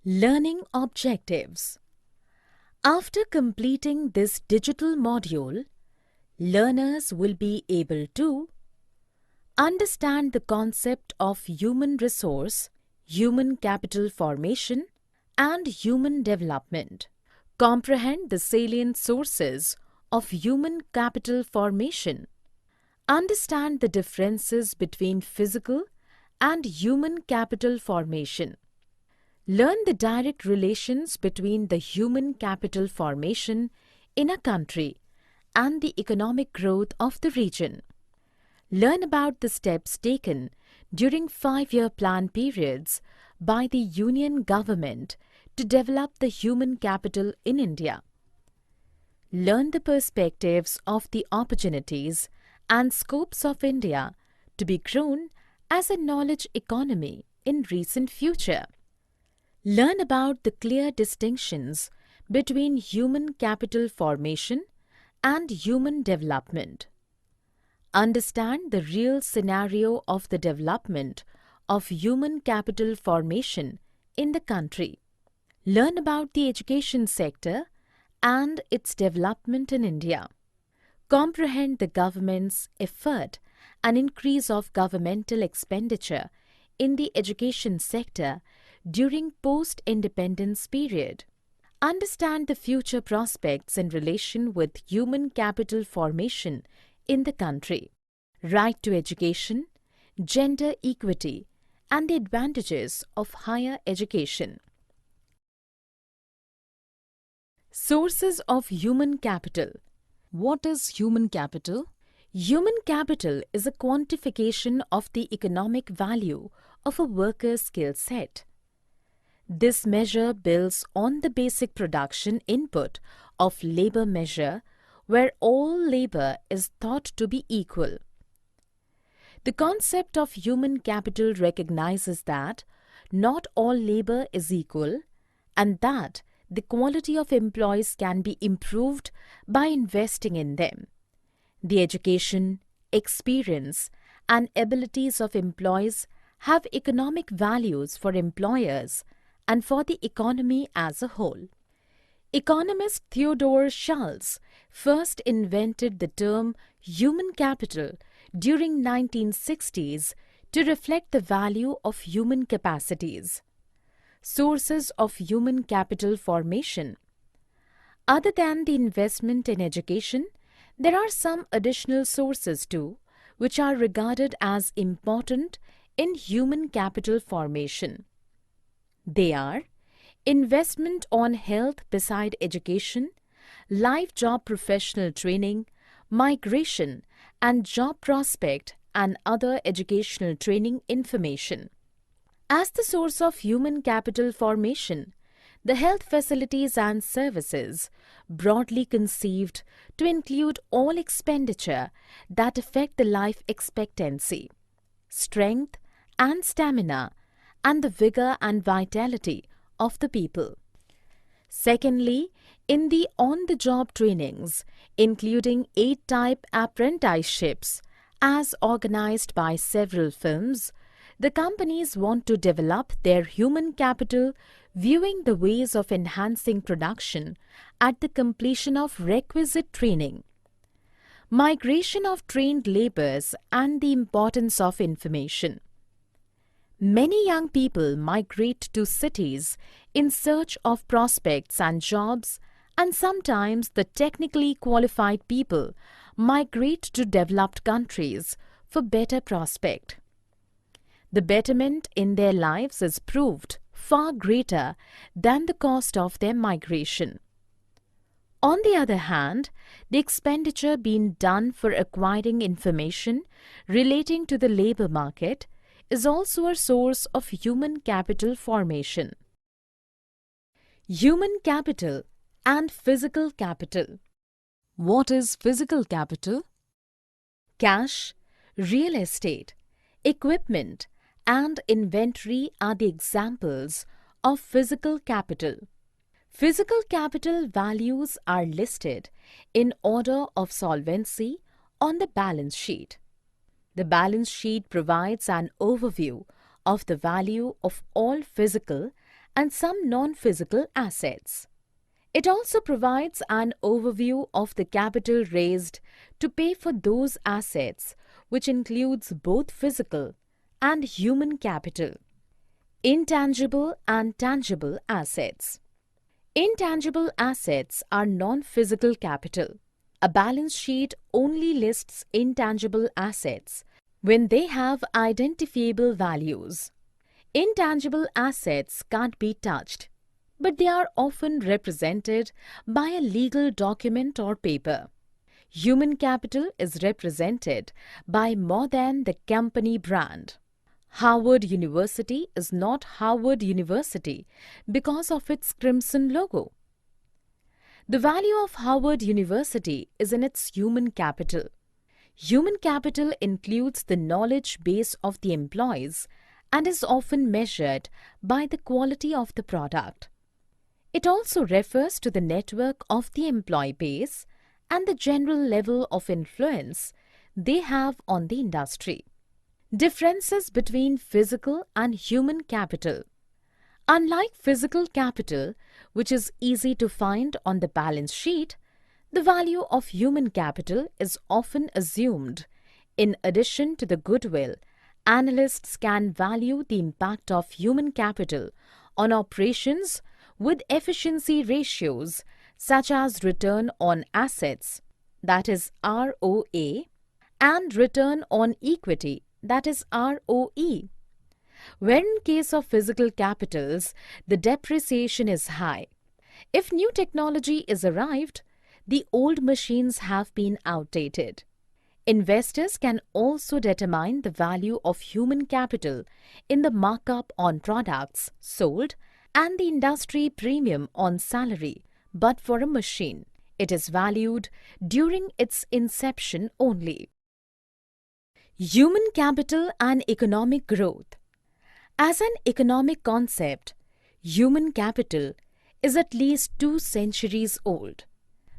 Learning objectives. After completing this digital module, learners will be able to understand the concept of human resource, human capital formation, and human development, comprehend the salient sources of human capital formation, understand the differences between physical and human capital formation, learn the direct relations between the human capital formation in a country and the economic growth of the region. Learn about the steps taken during 5-year plan periods by the Union government to develop the human capital in India. Learn the perspectives of the opportunities and scopes of India to be grown as a knowledge economy in recent future. Learn about the clear distinctions between human capital formation and human development. Understand the real scenario of the development of human capital formation in the country. Learn about the education sector and its development in India. Comprehend the government's effort and increase of governmental expenditure in the education sector during post-independence period. Understand the future prospects in relation with human capital formation in the country, right to education, gender equity, and the advantages of higher education. Sources of human capital. What is human capital? Human capital is a quantification of the economic value of a worker's skill set. This measure builds on the basic production input of labor measure, where all labor is thought to be equal. The concept of human capital recognizes that not all labor is equal and that the quality of employees can be improved by investing in them. The education, experience, and abilities of employees have economic values for employers and for the economy as a whole. Economist Theodore Schultz first invented the term human capital during 1960s to reflect the value of human capacities. Sources of human capital formation. Other than the investment in education, there are some additional sources too, which are regarded as important in human capital formation. They are investment on health beside education, life job professional training, migration and job prospect and other educational training information. As the source of human capital formation, the health facilities and services, broadly conceived to include all expenditure that affect the life expectancy, strength and stamina, and the vigor and vitality of the people. Secondly, in the on-the-job trainings, including 8-type apprenticeships, as organized by several firms, the companies want to develop their human capital viewing the ways of enhancing production at the completion of requisite training. Migration of trained laborers and the importance of information. Many young people migrate to cities in search of prospects and jobs, and sometimes the technically qualified people migrate to developed countries for better prospect. The betterment in their lives is proved far greater than the cost of their migration. On the other hand, the expenditure being done for acquiring information relating to the labor market is also a source of human capital formation. Human capital and physical capital. What is physical capital? Cash, real estate, equipment, and inventory are the examples of physical capital. Physical capital values are listed in order of solvency on the balance sheet. The balance sheet provides an overview of the value of all physical and some non-physical assets. It also provides an overview of the capital raised to pay for those assets, which includes both physical and human capital. Intangible and tangible assets. Intangible assets are non-physical capital. A balance sheet only lists intangible assets when they have identifiable values. Intangible assets can't be touched, but they are often represented by a legal document or paper. Human capital is represented by more than the company brand. Harvard University is not Harvard University because of its crimson logo. The value of Harvard University is in its human capital. Human capital includes the knowledge base of the employees and is often measured by the quality of the product. It also refers to the network of the employee base and the general level of influence they have on the industry. Differences between physical and human capital. Unlike physical capital, which is easy to find on the balance sheet, the value of human capital is often assumed. In addition to the goodwill, analysts can value the impact of human capital on operations with efficiency ratios such as return on assets, that is ROA, and return on equity, that is ROE. Where in case of physical capitals, the depreciation is high. If new technology is arrived, the old machines have been outdated. Investors can also determine the value of human capital in the markup on products sold and the industry premium on salary, but for a machine, it is valued during its inception only. Human capital and economic growth. As an economic concept, human capital is at least 2 centuries old,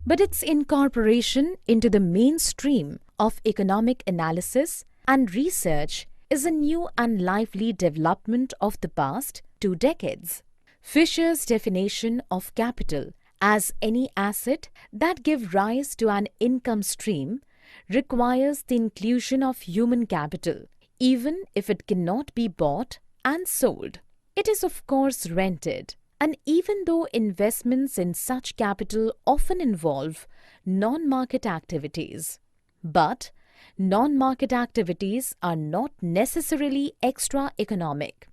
but its incorporation into the mainstream of economic analysis and research is a new and lively development of the past 2 decades. Fisher's definition of capital as any asset that give rise to an income stream requires the inclusion of human capital, even if it cannot be bought and sold. It is of course rented, and even though investments in such capital often involve non-market activities, but non-market activities are not necessarily extra-economic.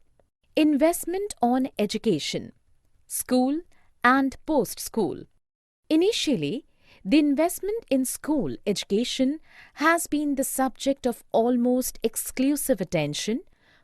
Investment on education, school and post-school. Initially, the investment in school education has been the subject of almost exclusive attention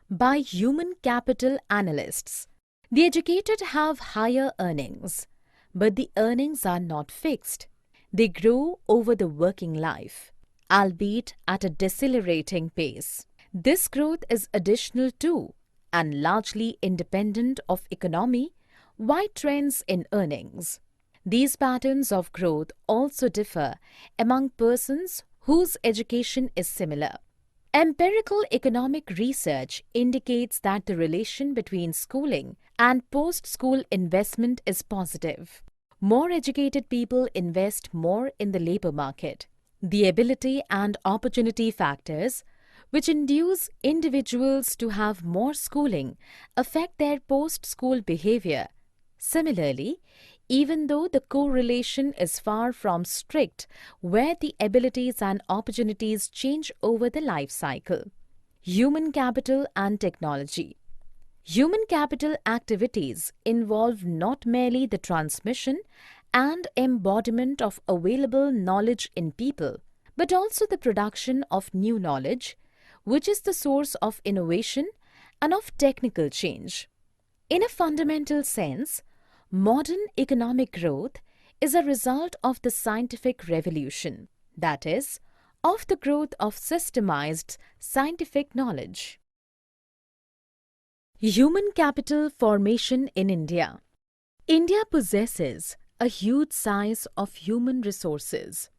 by human capital analysts. The educated have higher earnings, but the earnings are not fixed. They grow over the working life, albeit at a decelerating pace. This growth is additional to and largely independent of economy-wide trends in earnings. These patterns of growth also differ among persons whose education is similar. Empirical economic research indicates that the relation between schooling and post-school investment is positive. More educated people invest more in the labor market. The ability and opportunity factors, which induce individuals to have more schooling, affect their post-school behavior. Similarly, even though the correlation is far from strict, where the abilities and opportunities change over the life cycle. Human capital and technology. Human capital activities involve not merely the transmission and embodiment of available knowledge in people, but also the production of new knowledge, which is the source of innovation and of technical change. In a fundamental sense, modern economic growth is a result of the scientific revolution, that is, of the growth of systemized scientific knowledge. Human capital formation in India. India possesses a huge size of human resources.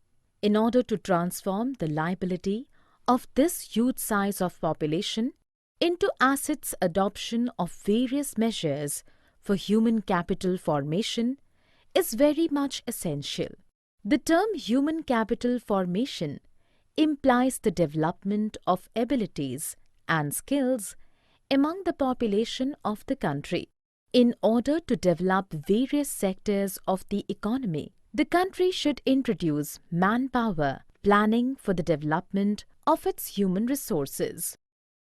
In order to transform the liability of this huge size of population into assets, adoption of various measures for human capital formation is very much essential. The term human capital formation implies the development of abilities and skills among the population of the country. In order to develop various sectors of the economy, the country should introduce manpower planning for the development of its human resources.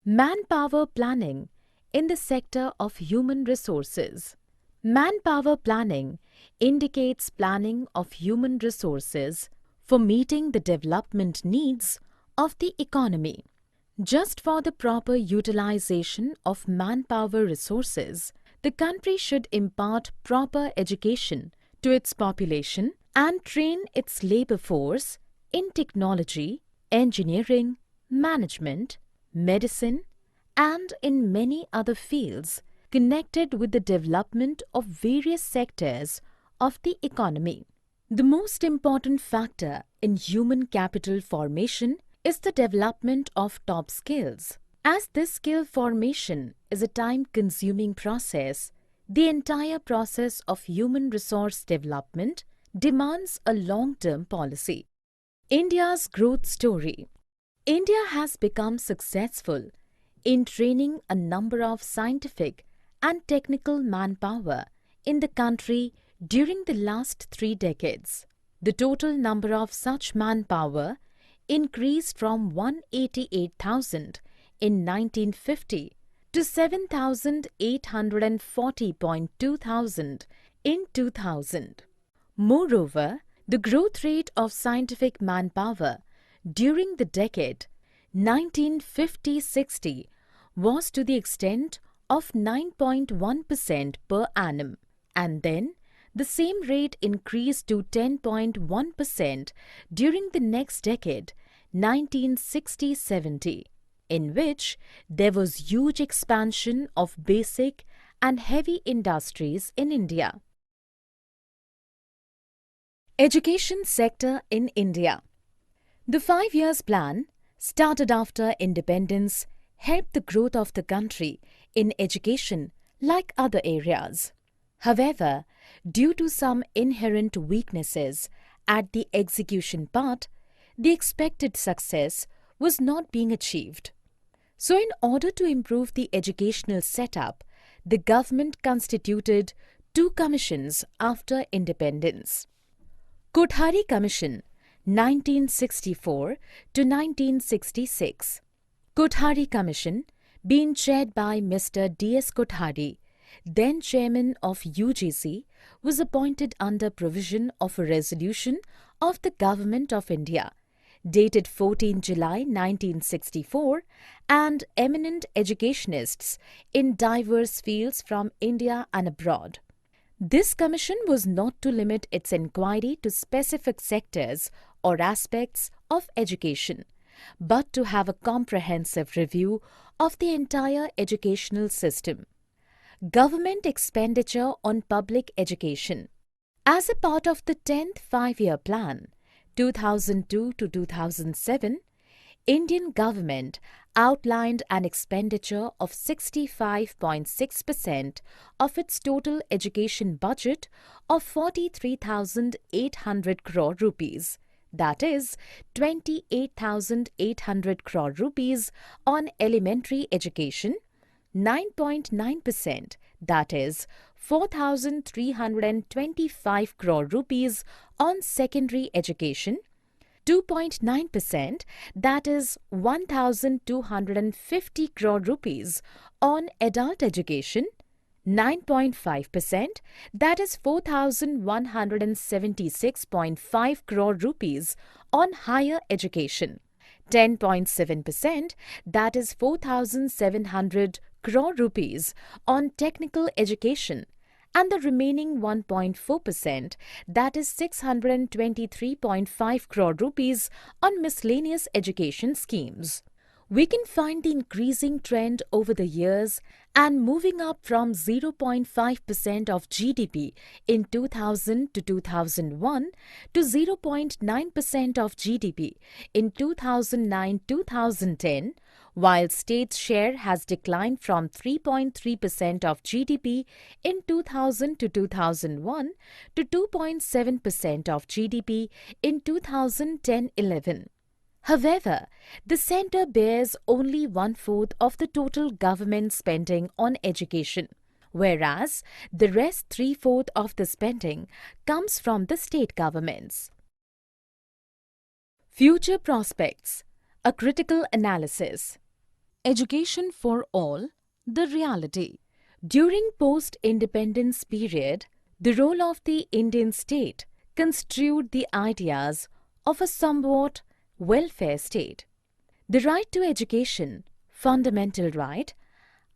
Manpower planning in the sector of human resources. Manpower planning indicates planning of human resources for meeting the development needs of the economy. Just for the proper utilization of manpower resources, the country should impart proper education to its population and train its labor force in technology, engineering, management, medicine, and in many other fields connected with the development of various sectors of the economy. The most important factor in human capital formation is the development of top skills. As this skill formation is a time-consuming process, the entire process of human resource development demands a long-term policy. India's growth story. India has become successful in training a number of scientific and technical manpower in the country during the last 3 decades. The total number of such manpower increased from 188,000 in 1950 to 7,840.2 thousand in 2000. Moreover, the growth rate of scientific manpower during the decade 1950-60 was to the extent of 9.1% per annum, and then the same rate increased to 10.1% during the next decade, 1960-70, in which there was huge expansion of basic and heavy industries in India. Education sector in India. The 5 years plan, started after independence, helped the growth of the country in education like other areas. However, due to some inherent weaknesses at the execution part, the expected success was not being achieved. So, in order to improve the educational setup, the government constituted 2 commissions after independence. Kothari Commission 1964 to 1966. Kothari Commission, being chaired by Mr. D.S. Kothari, then chairman of UGC, was appointed under provision of a resolution of the Government of India, dated 14 July 1964, and eminent educationists in diverse fields from India and abroad. This commission was not to limit its inquiry to specific sectors or aspects of education, but to have a comprehensive review of the entire educational system. Government expenditure on public education. As a part of the 10th 5-year plan, 2002 to 2007, Indian government outlined an expenditure of 65.6% of its total education budget of 43,800 crore rupees, that is 28,800 crore rupees on elementary education, 9.9%, that is 4,325 crore rupees on secondary education, 2.9%, that is 1,250 crore rupees on adult education, 9.5%, that is 4,176.5 crore rupees on higher education, 10.7%, that is 4,700 crore rupees on technical education, and the remaining 1.4%, that is 623.5 crore rupees on miscellaneous education schemes. We can find the increasing trend over the years and moving up from 0.5% of GDP in 2000 to 2001 to 0.9% of GDP in 2009-2010, while state's share has declined from 3.3% of GDP in 2000 to 2001 to 2.7% of GDP in 2010-11. However, the centre bears only one-fourth of the total government spending on education, whereas the rest three-fourths of the spending comes from the state governments. Future prospects, a critical analysis. Education for all, the reality. During post-independence period, the role of the Indian state construed the ideas of a somewhat welfare state. The right to education, fundamental right,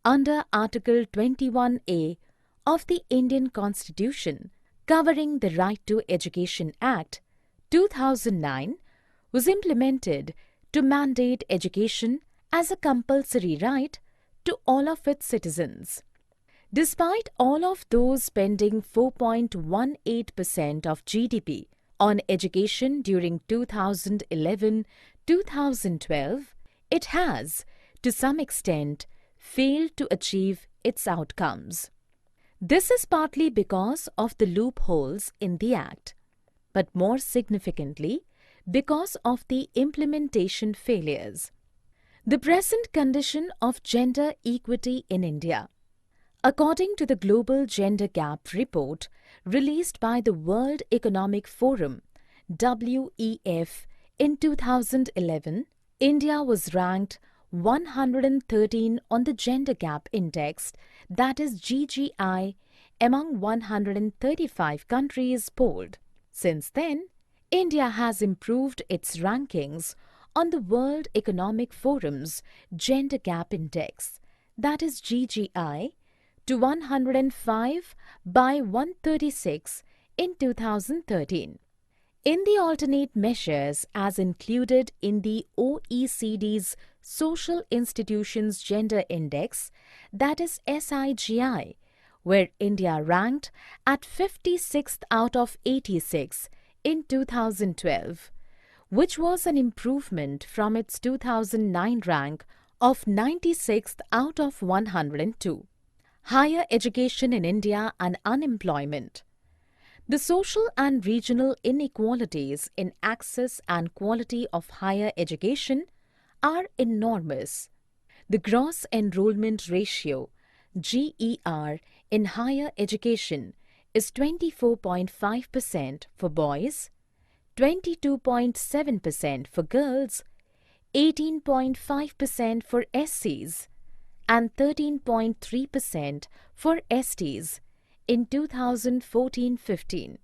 under Article 21A of the Indian Constitution covering the Right to Education Act 2009 was implemented to mandate education as a compulsory right to all of its citizens. Despite all of those spending 4.18% of GDP on education during 2011-2012, it has, to some extent, failed to achieve its outcomes. This is partly because of the loopholes in the Act, but more significantly, because of the implementation failures. The present condition of gender equity in India. According to the Global Gender Gap Report released by the World Economic Forum (WEF) in 2011, India was ranked 113 on the Gender Gap Index, that is GGI, among 135 countries polled. Since then, India has improved its rankings on the World Economic Forum's Gender Gap Index, that is GGI, to 105 by 136 in 2013. In the alternate measures as included in the OECD's Social Institutions Gender Index, that is SIGI, where India ranked at 56th out of 86 in 2012, which was an improvement from its 2009 rank of 96th out of 102. Higher education in India and unemployment. The social and regional inequalities in access and quality of higher education are enormous. The gross enrollment ratio, GER, in higher education is 24.5% for boys, 22.7% for girls, 18.5% for SCs, and 13.3% for STs in 2014-15.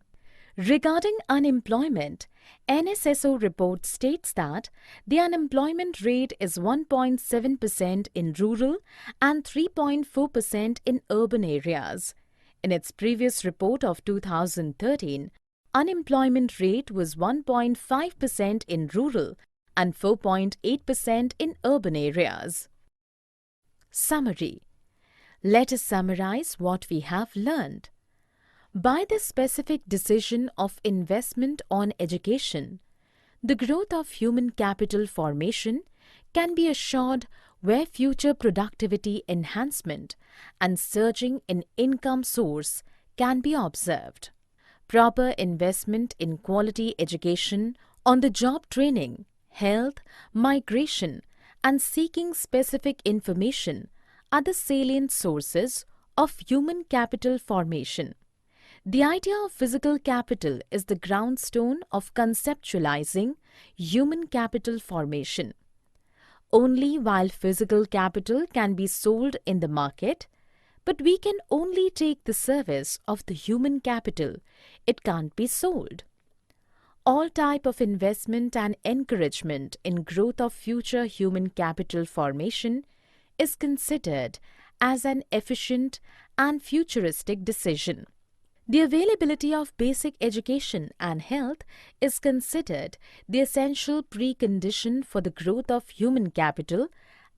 Regarding unemployment, NSSO report states that the unemployment rate is 1.7% in rural and 3.4% in urban areas. In its previous report of 2013, unemployment rate was 1.5% in rural and 4.8% in urban areas. Summary. Let us summarize what we have learned. By the specific decision of investment on education, the growth of human capital formation can be assured where future productivity enhancement and surging in income source can be observed. Proper investment in quality education, on the job training, health, migration, and seeking specific information are the salient sources of human capital formation. The idea of physical capital is the groundstone of conceptualizing human capital formation. Only while physical capital can be sold in the market, but we can only take the service of the human capital, it can't be sold. All type of investment and encouragement in growth of future human capital formation is considered as an efficient and futuristic decision. The availability of basic education and health is considered the essential precondition for the growth of human capital,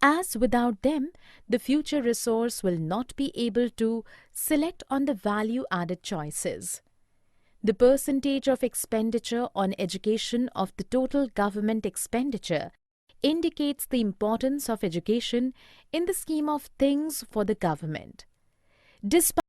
as without them, the future resource will not be able to select on the value-added choices. The percentage of expenditure on education of the total government expenditure indicates the importance of education in the scheme of things for the government. Despite